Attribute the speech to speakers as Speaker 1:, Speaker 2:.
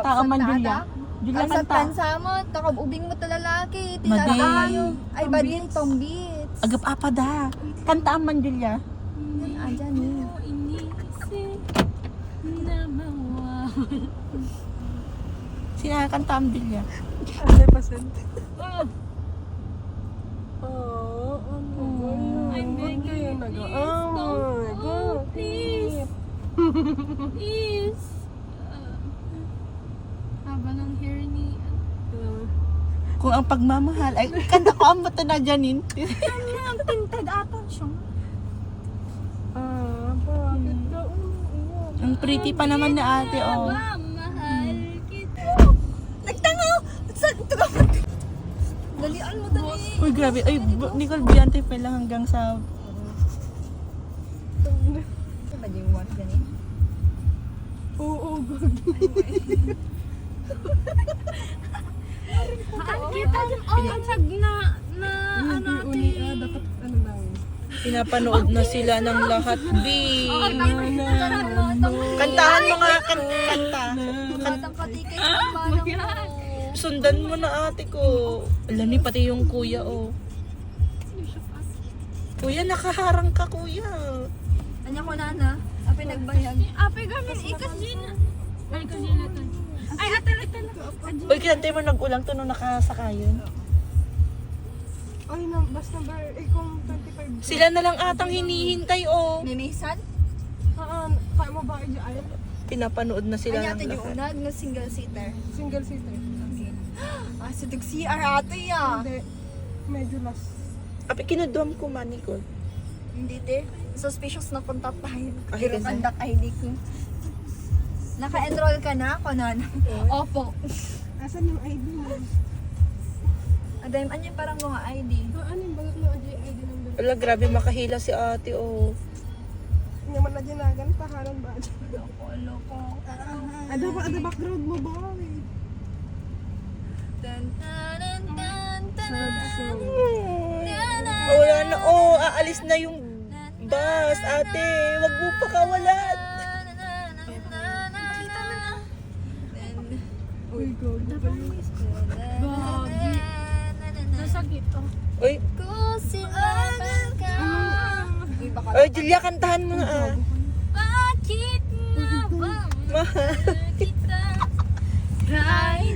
Speaker 1: kanta ang man Julia. Julia
Speaker 2: Ang sa
Speaker 1: kanta.
Speaker 2: tansamo, kakabubing mo talalaki.
Speaker 1: Madi.
Speaker 2: Tinatayo. Ay, badin tong beats.
Speaker 1: Agap apada. Kanta ang man Julia.
Speaker 2: Yan, dyan eh.
Speaker 1: Sina kanta ang Julia.
Speaker 3: Ano pa sen?
Speaker 4: I'm begging you, please, don't, please. Please. Haba ng hair ni...
Speaker 1: Kung ang pagmamahal ay kanta ko ang mata na Janine.
Speaker 2: Ang tinted atan siya.
Speaker 3: Bakit ka umiiyak?
Speaker 1: Ang pretty pa naman ni ate oh.
Speaker 4: Mahal kita.
Speaker 2: Nagtangaw! Dalian mo dali.
Speaker 1: Uy grabe. Ay Nicole Biante pa lang hanggang sa
Speaker 2: Ba yung one ganun?
Speaker 3: Oo, gagi.
Speaker 4: Ang kita din. Oh, pag na ano
Speaker 3: Uni, dapat ano lang.
Speaker 1: pinapanood na sila ng lahat. B. Kantahan mo nga kanta.
Speaker 2: Batang patikay sa parang mo.
Speaker 1: Sundan mo na ate ko. Alam ni pati yung kuya oh. Kuya nakaharang ka kuya.
Speaker 2: Anya ko nana. Api nagbayag.
Speaker 4: Ape gamin ikas din. Ay, kanina to. Ay, ate
Speaker 1: Uy kinantay mo nag-ulang to nung nakasakayon.
Speaker 3: Ay, bus number, kung 25.
Speaker 1: Sila na lang atang hinihintay oh.
Speaker 2: Ninisan?
Speaker 3: Kaya mo ba ay
Speaker 1: Pinapanood na sila
Speaker 2: Anya
Speaker 1: ng
Speaker 2: ate yung
Speaker 1: lahat.
Speaker 2: unad nga single seater.
Speaker 3: single seater?
Speaker 2: Ah, si Tug CR ate ya.
Speaker 3: Hindi. Medyo last.
Speaker 1: Api kinuduam ko man Nicole.
Speaker 2: Hindi de. Suspicious na kontapahin.
Speaker 1: Ay,
Speaker 2: Pero
Speaker 1: kasi-
Speaker 2: kandak ID ko. Naka-enroll ka na, konan? Opo.
Speaker 3: Asan yung ID mo?
Speaker 2: Adayam, anya parang mga ID.
Speaker 3: Ano yung bagat mo ID number?
Speaker 1: Wala grabe makahila si ate oh.
Speaker 3: Hindi man na dinagan, tahanan ba?
Speaker 2: Loko.
Speaker 3: Ada ba, ada background mo ba?
Speaker 2: Tan tan tan tan.
Speaker 1: Wala na oh, aalis na yung bus ate. Wag mo pakawalan.
Speaker 3: Uy, go.
Speaker 4: Nasagit to.
Speaker 1: Uy,
Speaker 2: Uy, baka
Speaker 1: oy Julia kantahan mo na ah.
Speaker 4: Bakit nga ba
Speaker 1: Mahal.
Speaker 4: kita? Kahit